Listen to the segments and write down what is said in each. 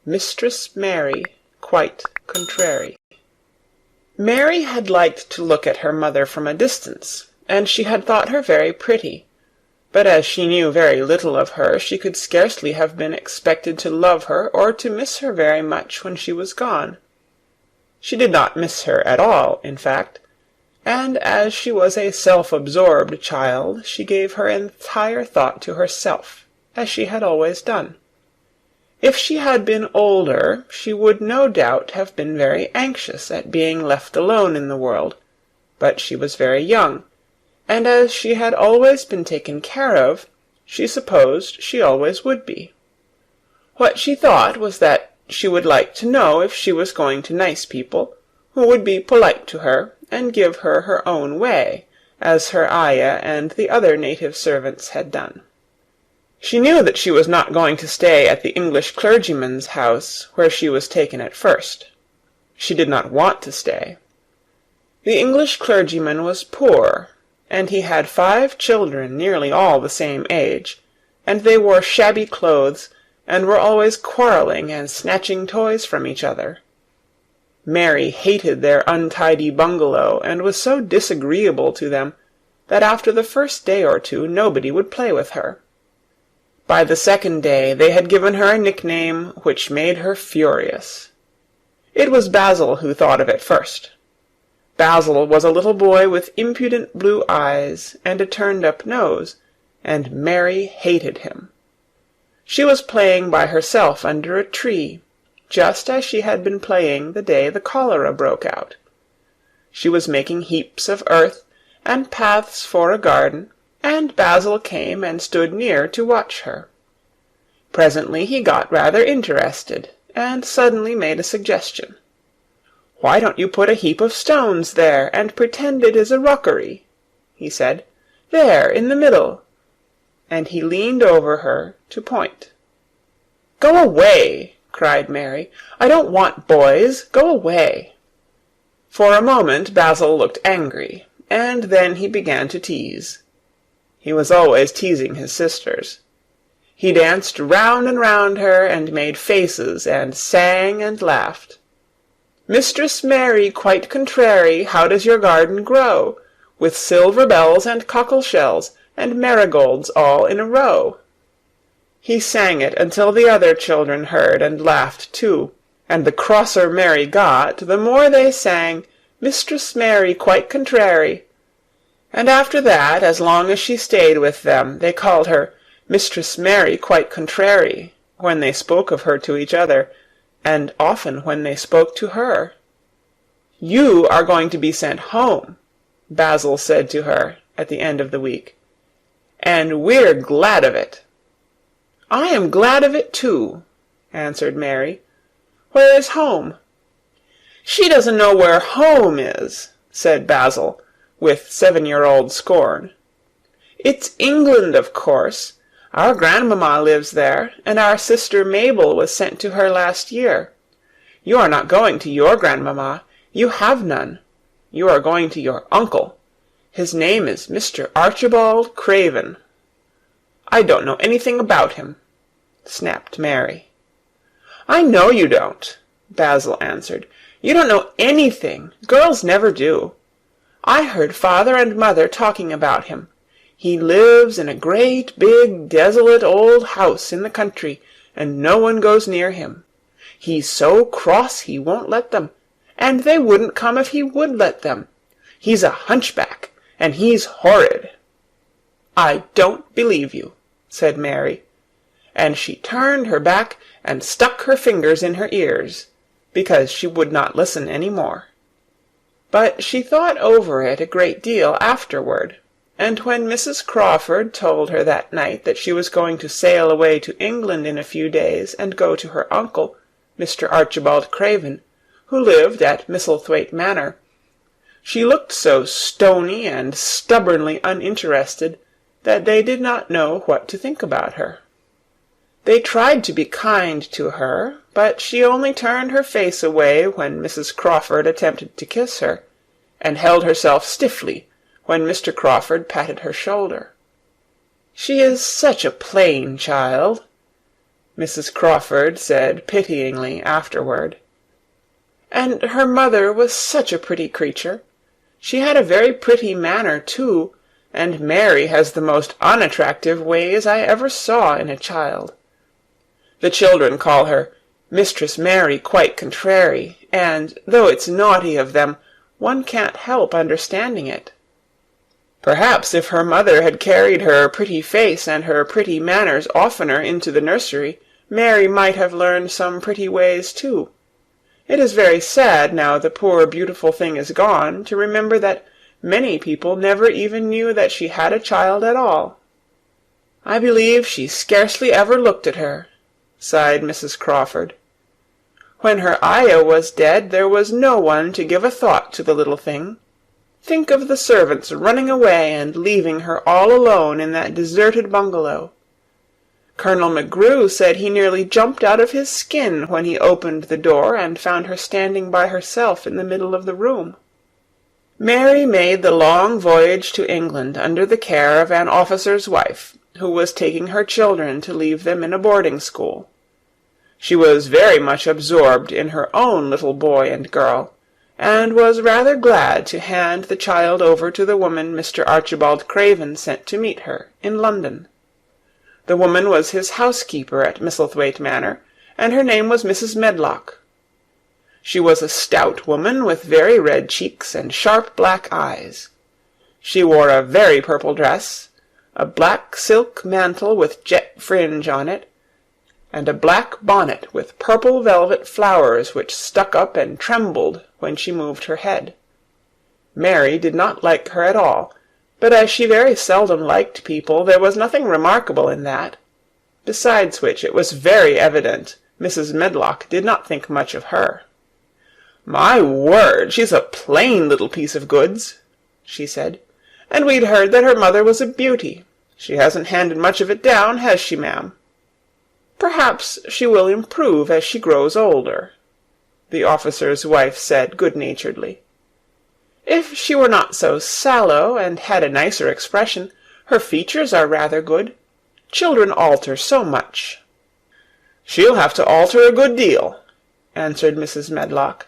Mistress Mary, quite contrary. Mary had liked to look at her mother from a distance, and she had thought her very pretty, but as she knew very little of her, she could scarcely have been expected to love her or to miss her very much when she was gone. She did not miss her at all, in fact, and as she was a self-absorbed child, she gave her entire thought to herself, as she had always done. If she had been older, she would no doubt have been very anxious at being left alone in the world, but she was very young, and as she had always been taken care of, she supposed she always would be. What she thought was that she would like to know if she was going to nice people, who would be polite to her and give her her own way, as her ayah and the other native servants had done. She knew that she was not going to stay at the English clergyman's house, where she was taken at first. She did not want to stay. The English clergyman was poor, and he had 5 children nearly all the same age, and they wore shabby clothes, and were always quarrelling and snatching toys from each other. Mary hated their untidy bungalow, and was so disagreeable to them that after the first day or two nobody would play with her. By the second day they had given her a nickname which made her furious. It was Basil who thought of it first. Basil was a little boy with impudent blue eyes and a turned-up nose, and Mary hated him. She was playing by herself under a tree, just as she had been playing the day the cholera broke out. She was making heaps of earth and paths for a garden, and Basil came and stood near to watch her. Presently he got rather interested, and suddenly made a suggestion. "Why don't you put a heap of stones there, and pretend it is a rockery?" he said. "There, in the middle." And he leaned over her to point. "Go away!" cried Mary. "I don't want boys. Go away!" For a moment Basil looked angry, and then he began to tease. He was always teasing his sisters. He danced round and round her, and made faces, and sang and laughed. "Mistress Mary, quite contrary, how does your garden grow? With silver bells and cockle shells, and marigolds all in a row." He sang it until the other children heard and laughed too, and the crosser Mary got, the more they sang, "Mistress Mary, quite contrary." And after that, as long as she stayed with them, they called her Mistress Mary, quite contrary, when they spoke of her to each other, and often when they spoke to her. "You are going to be sent home," Basil said to her at the end of the week, "and we're glad of it." "I am glad of it too," answered Mary. "Where is home?" "She doesn't know where home is," said Basil, with 7-year-old scorn. "It's England, of course. Our grandmamma lives there, and our sister Mabel was sent to her last year. You are not going to your grandmamma. You have none. You are going to your uncle. His name is Mr. Archibald Craven." "I don't know anything about him," snapped Mary. "I know you don't," Basil answered. "You don't know anything. Girls never do. I heard father and mother talking about him. He lives in a great big desolate old house in the country, and no one goes near him. He's so cross he won't let them, and they wouldn't come if he would let them. He's a hunchback, and he's horrid." "I don't believe you," said Mary, and she turned her back and stuck her fingers in her ears, because she would not listen any more. But she thought over it a great deal afterward, and when Mrs. Crawford told her that night that she was going to sail away to England in a few days and go to her uncle, Mr. Archibald Craven, who lived at Misselthwaite Manor, she looked so stony and stubbornly uninterested that they did not know what to think about her. They tried to be kind to her, but she only turned her face away when Mrs. Crawford attempted to kiss her, and held herself stiffly when Mr. Crawford patted her shoulder. "She is such a plain child." Mrs. Crawford said pityingly afterward. And her mother was such a pretty creature. She had a very pretty manner, too, and Mary has the most unattractive ways I ever saw in a child. The children call her Mistress Mary quite contrary, and, though it's naughty of them, one can't help understanding it. Perhaps if her mother had carried her pretty face and her pretty manners oftener into the nursery, Mary might have learned some pretty ways too. It is very sad, now the poor beautiful thing is gone, to remember that many people never even knew that she had a child at all. I believe she scarcely ever looked at her, sighed Mrs. Crawford. When her ayah was dead, there was no one to give a thought to the little thing. Think of the servants running away and leaving her all alone in that deserted bungalow. Colonel McGrew said he nearly jumped out of his skin when he opened the door and found her standing by herself in the middle of the room. Mary made the long voyage to England under the care of an officer's wife, who was taking her children to leave them in a boarding school. She was very much absorbed in her own little boy and girl, and was rather glad to hand the child over to the woman Mr. Archibald Craven sent to meet her in London. The woman was his housekeeper at Misselthwaite Manor, and her name was Mrs. Medlock. She was a stout woman with very red cheeks and sharp black eyes. She wore a very purple dress, a black silk mantle with jet fringe on it, and a black bonnet with purple velvet flowers which stuck up and trembled when she moved her head. Mary did not like her at all, but as she very seldom liked people, there was nothing remarkable in that. Besides which, it was very evident Mrs. Medlock did not think much of her. "My word, she's a plain little piece of goods," she said, "and we'd heard that her mother was a beauty. She hasn't handed much of it down, has she, ma'am?" "Perhaps she will improve as she grows older," the officer's wife said good-naturedly. "If she were not so sallow and had a nicer expression, her features are rather good. Children alter so much." "She'll have to alter a good deal," answered Mrs. Medlock.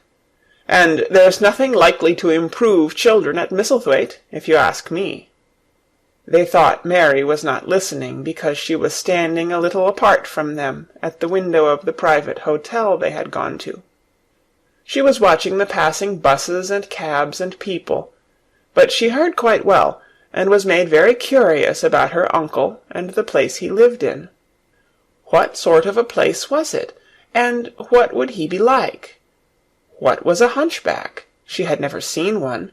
"And there's nothing likely to improve children at Misselthwaite, if you ask me." They thought Mary was not listening, because she was standing a little apart from them at the window of the private hotel they had gone to. She was watching the passing buses and cabs and people, but she heard quite well, and was made very curious about her uncle and the place he lived in. What sort of a place was it, and what would he be like? What was a hunchback? She had never seen one.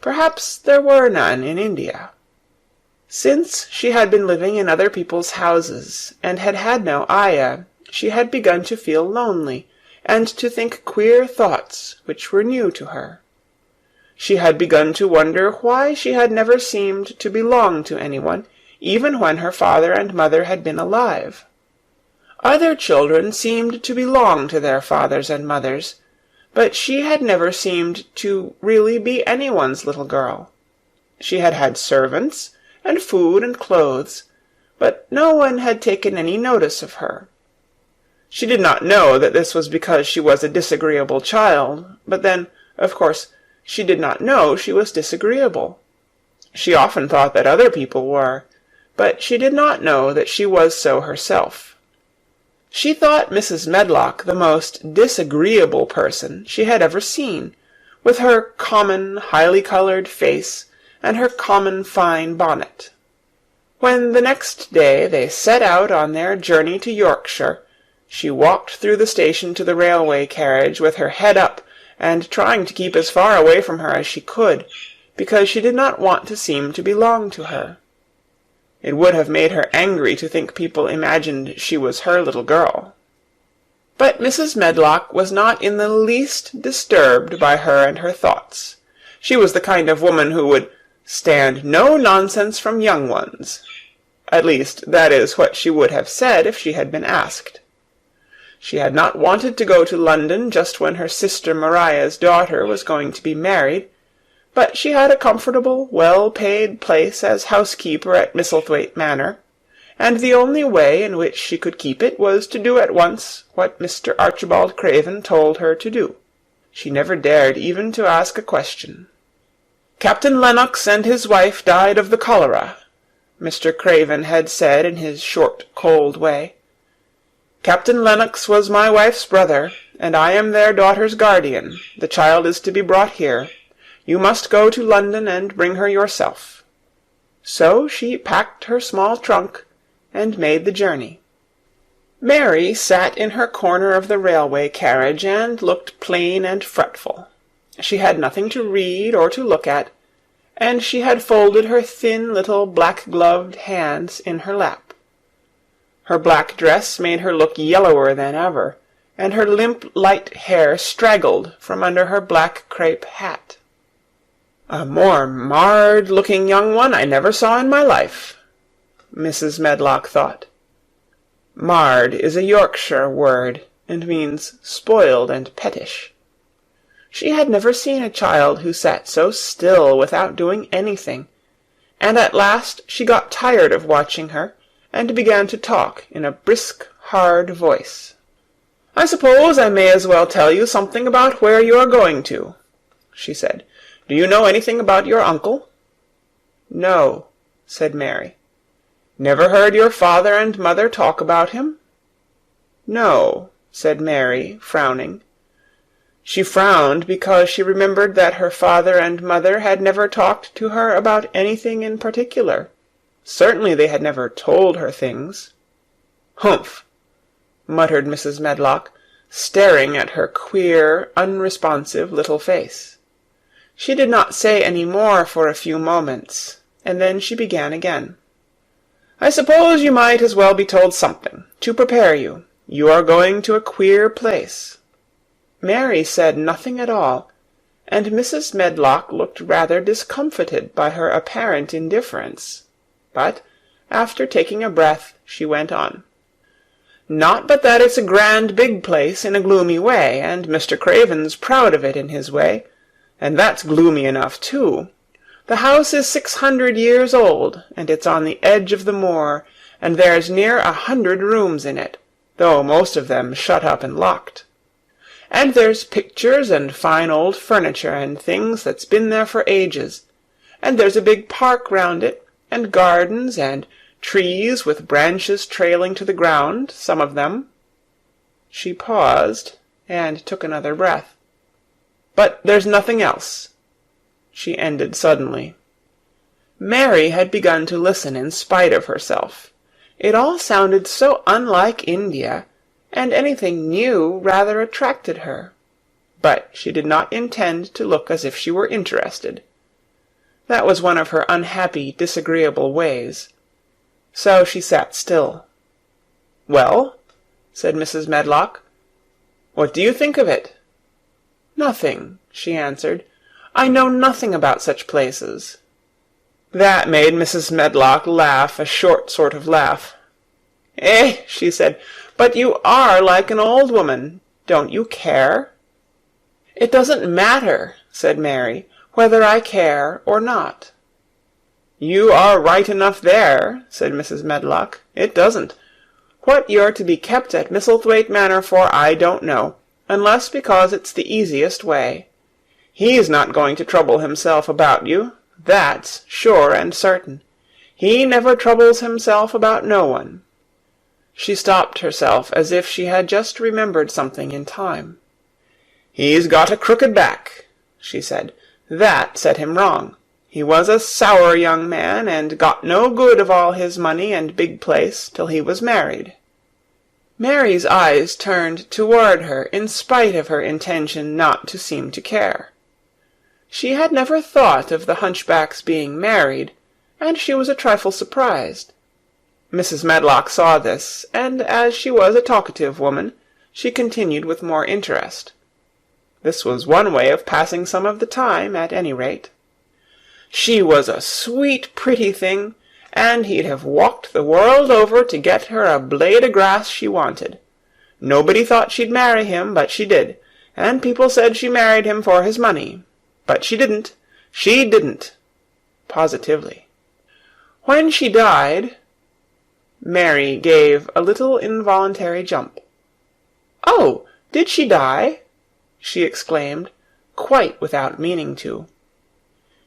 Perhaps there were none in India. Since she had been living in other people's houses, and had had no ayah, she had begun to feel lonely, and to think queer thoughts which were new to her. She had begun to wonder why she had never seemed to belong to anyone, even when her father and mother had been alive. Other children seemed to belong to their fathers and mothers, but she had never seemed to really be anyone's little girl. She had had servants, and food and clothes, but no one had taken any notice of her. She did not know that this was because she was a disagreeable child, but then, of course, she did not know she was disagreeable. She often thought that other people were, but she did not know that she was so herself. She thought Mrs. Medlock the most disagreeable person she had ever seen, with her common, highly-coloured face, and her common fine bonnet. When the next day they set out on their journey to Yorkshire, she walked through the station to the railway carriage with her head up, and trying to keep as far away from her as she could, because she did not want to seem to belong to her. It would have made her angry to think people imagined she was her little girl. But Mrs. Medlock was not in the least disturbed by her and her thoughts. She was the kind of woman who would stand no nonsense from young ones. At least, that is what she would have said if she had been asked. She had not wanted to go to London just when her sister Maria's daughter was going to be married, but she had a comfortable, well-paid place as housekeeper at Misselthwaite Manor, and the only way in which she could keep it was to do at once what Mr. Archibald Craven told her to do. She never dared even to ask a question. "Captain Lennox and his wife died of the cholera," Mr. Craven had said in his short, cold way. "Captain Lennox was my wife's brother, and I am their daughter's guardian. The child is to be brought here. You must go to London and bring her yourself." So she packed her small trunk and made the journey. Mary sat in her corner of the railway carriage and looked plain and fretful. She had nothing to read or to look at, and she had folded her thin little black-gloved hands in her lap. Her black dress made her look yellower than ever, and her limp light hair straggled from under her black crape hat. "A more marred-looking young one I never saw in my life," Mrs. Medlock thought. Marred is a Yorkshire word, and means spoiled and pettish. She had never seen a child who sat so still without doing anything, and at last she got tired of watching her, and began to talk in a brisk, hard voice. "I suppose I may as well tell you something about where you are going to," she said. "Do you know anything about your uncle?" "No," said Mary. "Never heard your father and mother talk about him?" "No," said Mary, frowning. She frowned because she remembered that her father and mother had never talked to her about anything in particular. Certainly they had never told her things. "Humph!" muttered Mrs. Medlock, staring at her queer, unresponsive little face. She did not say any more for a few moments, and then she began again. "I suppose you might as well be told something, to prepare you. You are going to a queer place." Mary said nothing at all, and Mrs. Medlock looked rather discomfited by her apparent indifference. But, after taking a breath, she went on. "Not but that it's a grand big place in a gloomy way, and Mr. Craven's proud of it in his way, and that's gloomy enough too. The house is 600 years old, and it's on the edge of the moor, and there's near 100 rooms in it, though most of them shut up and locked. And there's pictures and fine old furniture and things that's been there for ages, and there's a big park round it, and gardens and trees with branches trailing to the ground, some of them." She paused and took another breath. "But there's nothing else," she ended suddenly. Mary had begun to listen in spite of herself. It all sounded so unlike India, and anything new rather attracted her. But she did not intend to look as if she were interested. That was one of her unhappy, disagreeable ways. So she sat still. "Well," said Mrs. Medlock, "what do you think of it?" "Nothing," she answered. "I know nothing about such places." That made Mrs. Medlock laugh a short sort of laugh. "Eh," she said, "but you are like an old woman. Don't you care?" "It doesn't matter," said Mary, "whether I care or not." "You are right enough there," said Mrs. Medlock. "It doesn't. What you're to be kept at Misselthwaite Manor for I don't know, unless because it's the easiest way. He's not going to trouble himself about you, that's sure and certain. He never troubles himself about no one." She stopped herself as if she had just remembered something in time. "He's got a crooked back," she said. "That set him wrong. He was a sour young man, and got no good of all his money and big place till he was married." Mary's eyes turned toward her in spite of her intention not to seem to care. She had never thought of the hunchback's being married, and she was a trifle surprised. Mrs. Medlock saw this, and as she was a talkative woman, she continued with more interest. This was one way of passing some of the time, at any rate. "She was a sweet, pretty thing, and he'd have walked the world over to get her a blade o' grass she wanted. Nobody thought she'd marry him, but she did, and people said she married him for his money. But she didn't. She didn't. Positively. When she died—" Mary gave a little involuntary jump. "Oh, did she die?" she exclaimed, quite without meaning to.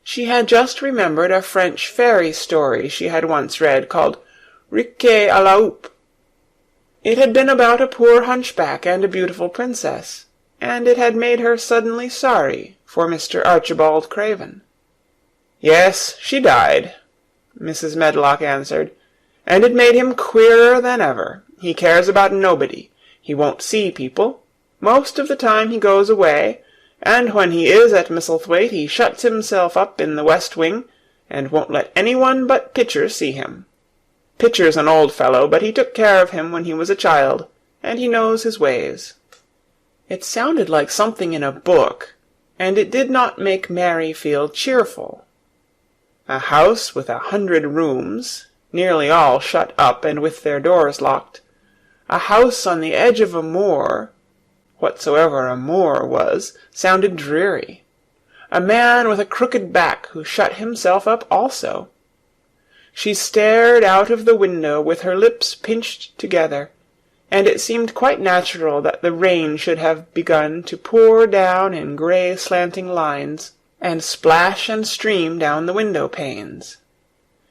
She had just remembered a French fairy story she had once read, called Riquet à la Houppe. It had been about a poor hunchback and a beautiful princess, and it had made her suddenly sorry for Mr. Archibald Craven. "Yes, she died," Mrs. Medlock answered, "and it made him queerer than ever. He cares about nobody. He won't see people. Most of the time he goes away, and when he is at Misselthwaite he shuts himself up in the west wing, and won't let anyone but Pitcher see him. Pitcher's an old fellow, but he took care of him when he was a child, and he knows his ways." It sounded like something in a book, and it did not make Mary feel cheerful. A house with 100 rooms, nearly all shut up and with their doors locked, a house on the edge of a moor, whatsoever a moor was, sounded dreary. A man with a crooked back who shut himself up also. She stared out of the window with her lips pinched together, and it seemed quite natural that the rain should have begun to pour down in grey slanting lines, and splash and stream down the window-panes.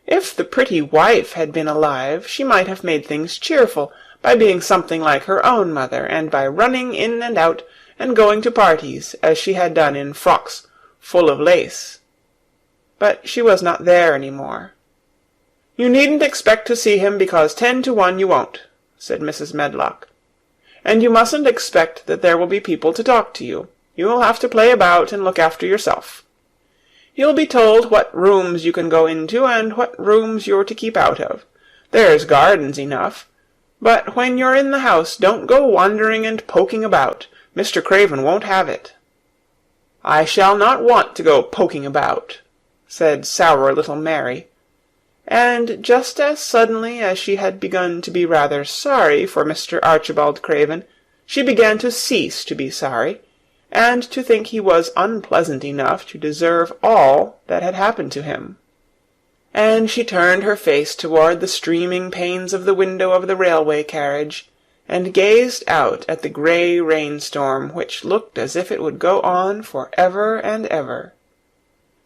If the pretty wife had been alive, she might have made things cheerful, by being something like her own mother, and by running in and out, and going to parties, as she had done in frocks full of lace. But she was not there any more. "You needn't expect to see him, because 10 to 1 you won't," said Mrs. Medlock. "And you mustn't expect that there will be people to talk to you. You'll have to play about and look after yourself. You'll be told what rooms you can go into, and what rooms you're to keep out of. There's gardens enough. But when you're in the house, don't go wandering and poking about. Mr. Craven won't have it." "I shall not want to go poking about," said sour little Mary. And just as suddenly as she had begun to be rather sorry for Mr. Archibald Craven, she began to cease to be sorry, and to think he was unpleasant enough to deserve all that had happened to him. And she turned her face toward the streaming panes of the window of the railway carriage, and gazed out at the grey rainstorm, which looked as if it would go on for ever and ever.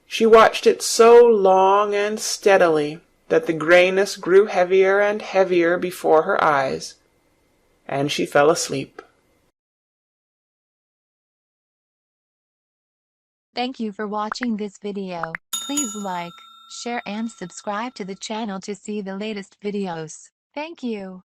She watched it so long and steadily that the greyness grew heavier and heavier before her eyes, and she fell asleep. Thank you for watching this video. Please like, share and subscribe to the channel to see the latest videos. Thank you.